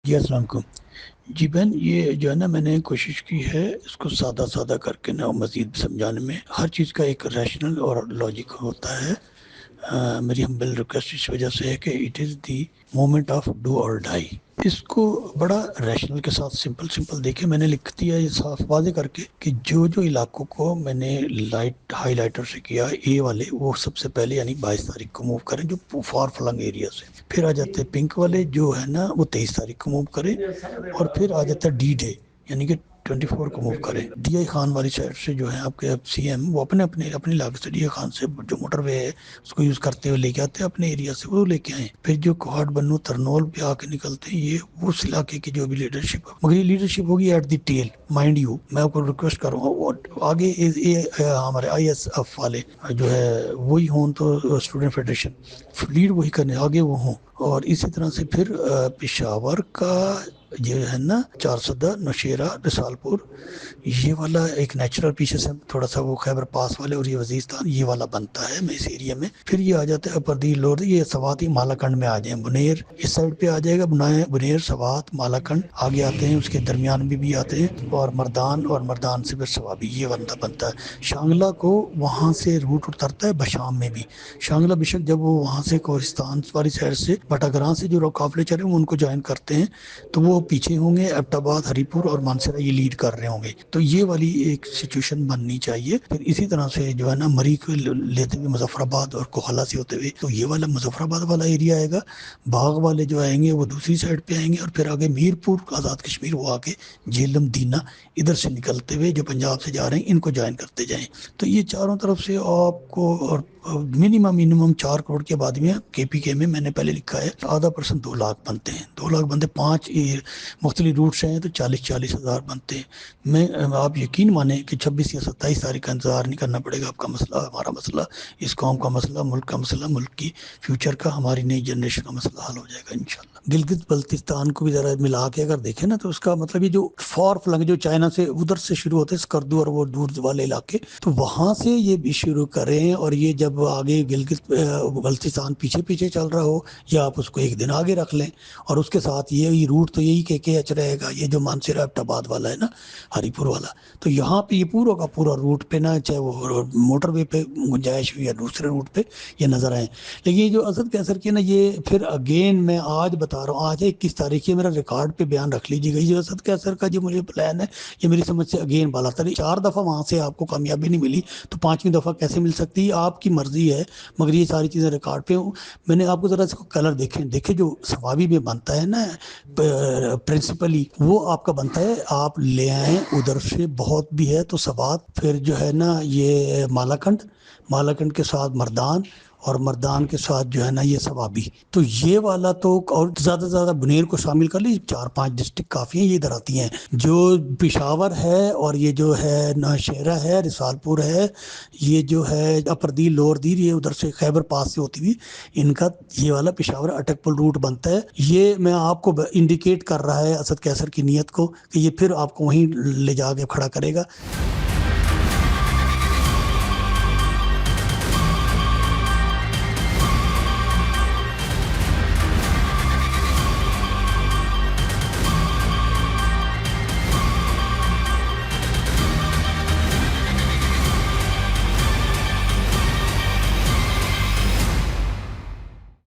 جی السلام علیکم. جی بہن، یہ جو ہے نا میں نے کوشش کی ہے اس کو سادہ سادہ کر کے نا مزید سمجھانے میں. ہر چیز کا ایک ریشنل اور لاجک ہوتا ہے. میری ہمبل ریکویسٹ اس وجہ سے ہے کہ it is the moment of do اور ڈائی. اس کو بڑا ریشنل کے ساتھ سمپل دیکھیں. میں نے لکھ دیا یہ صاف واضح کر کے کہ جو علاقوں کو میں نے لائٹ ہائی لائٹر سے کیا اے والے، وہ سب سے پہلے یعنی 22 تاریخ کو موو کریں جو فار فلنگ ایریا سے. پھر آ جاتے ہیں پنک والے جو ہے نا وہ 23 تاریخ کو موو کریں. اور پھر آ جاتا ہے ڈی ڈے یعنی کہ 24 کو موو کریں. ڈی آئی خان والی سائڈ سے جو ہے آپ کے سی ایم وہ اپنے علاقے سے ڈی آئی خان سے جو موٹر وے ہے اس کو یوز کرتے ہوئے لے کے آتے ہیں اپنے ایریا سے، وہ لے کے آئیں. پھر جو کوہاٹ بنو ترنول پہ آ کے نکلتے ہیں، یہ اس علاقے کی جو بھی لیڈرشپ ہے، مگر یہ لیڈرشپ ہوگی at the tail. Mind you, میں آپ کو ریکویسٹ کروں گا اور آگے ہمارے آئی ایس ایف والے جو ہے وہی ہوں تو اسٹوڈنٹ فیڈریشن لیڈ وہی کرنے آگے وہ ہوں. اور اسی طرح سے پھر پشاور کا جو ہے نا 410 نوشیرہ رسال پور، یہ والا ایک نیچرل پیچھے سے تھوڑا سا وہ خیبر پاس والے اور یہ وزیرستان یہ والا بنتا ہے میں اس ایریا میں. پھر یہ آ جاتا ہے اپر دی لوڈ، یہ سوات ہی مالاکنڈ میں آ جائیں. بنیر اس سائڈ پہ آ جائے گا، بنیر سوات مالاکنڈ آگے آتے ہیں، اس کے درمیان میں بھی آتے ہیں. اور مردان سے پھر سوابی یہ بنتا ہے. شانگلہ کو وہاں سے روٹ اترتا ہے بشام میں بھی. شانگلہ بشک جب وہ وہاں سے کورستان والی سائڈ سے بٹاگران سے جو قافلے چل رہے ہیں وہ ان کو جوائن کرتے ہیں تو وہ پیچھے ہوں گے. ایبٹ آباد، ہری پور اور مانسرا یہ لیڈ کر رہے ہوں گے. تو یہ والی ایک سچویشن بننی چاہیے. پھر اسی طرح سے جو ہے نا مری کو لیتے ہوئے مظفر آباد اور کوہلا سے ہوتے ہوئے تو یہ والا مظفر آباد والا ایریا آئے گا. باغ والے جو آئیں گے وہ دوسری سائڈ پہ آئیں گے. اور پھر آگے میر پور آزاد کشمیر وہ آگے جیلم دینا ادھر سے نکلتے ہوئے جو پنجاب سے جا رہے ہیں ان کو جوائن کرتے جائیں. تو یہ چاروں طرف سے آپ کو اور منیمم 4 کروڑ کے بعد میں کے پی کے میں نے پہلے لکھا ہے 0.5% 2 لاکھ بنتے ہیں. 2 لاکھ بنتے 5 مختلف روٹ سے ہیں تو 40 ہزار بنتے ہیں. میں آپ یقین مانیں کہ 26 یا 27 تاریخ کا انتظار نہیں کرنا پڑے گا. آپ کا مسئلہ، ہمارا مسئلہ، اس قوم کا مسئلہ، ملک کا مسئلہ، ملک کی فیوچر کا، ہماری نئی جنریشن کا مسئلہ حل ہو جائے گا انشاءاللہ. گلگت بلتستان کو بھی ذرا ملا کے اگر دیکھیں نا تو اس کا مطلب یہ جو فار فلنگ جو چائنا سے ادھر سے شروع ہوتے ہیں اسکردو اور وہ دور والے علاقے، تو وہاں سے یہ بھی شروع کریں. اور یہ جب آگے گلگت بلتستان پیچھے چل رہا ہو یا آپ اس کو ایک دن آگے رکھ لیں. اور اس کے ساتھ یہ روٹ تو یہی کے ایچ رہے گا. یہ جو مانسیرا ایبٹ آباد والا ہے نا، ہری پور والا، تو یہاں پہ یہ پورا کا پورا روٹ پہ نا، چاہے وہ موٹر وے پہ گنجائش ہو یا دوسرے روٹ پہ یہ نظر آئیں. لیکن یہ جو اسد کیسر کی نا، یہ پھر اگین میں آج بتا رہا ہوں، آج 21 تاریخ، یہ میرا ریکارڈ پہ بیان رکھ لیجیے گا. یہ جو اسد کیسر کا جو مجھے پلان ہے یہ میری سمجھ سے اگین بالا تر 4 دفعہ وہاں سے آپ کو کامیابی نہیں ملی تو 5ویں دفعہ کیسے مل سکتی ہے؟ آپ کی مرضی ہے. مگر یہ ساری چیزیں ریکارڈ پہ ہوں. میں نے آپ کو ذرا اس کو کلر دیکھیں جو سوابی میں بنتا ہے نا پرنسپلی، وہ آپ کا بنتا ہے. آپ لے آئیں ادھر سے بہت بھی ہے تو سوات، پھر جو ہے نا یہ مالاکنڈ کے ساتھ مردان، اور مردان کے ساتھ جو ہے نا یہ سوابی. تو یہ والا تو اور زیادہ سے زیادہ بنیر کو شامل کر لی. 4-5 ڈسٹرکٹ کافی ہیں یہ ادھر آتی ہیں. جو پشاور ہے اور یہ جو ہے نوشیرہ ہے، رسال پور ہے، یہ جو ہے اپر دی لور دیر، یہ ادھر سے خیبر پاس سے ہوتی ہوئی ان کا یہ والا پشاور اٹک پل روٹ بنتا ہے. یہ میں آپ کو انڈیکیٹ کر رہا ہے اسد کیسر کی نیت کو کہ یہ پھر آپ کو وہیں لے جا کے کھڑا کرے گا.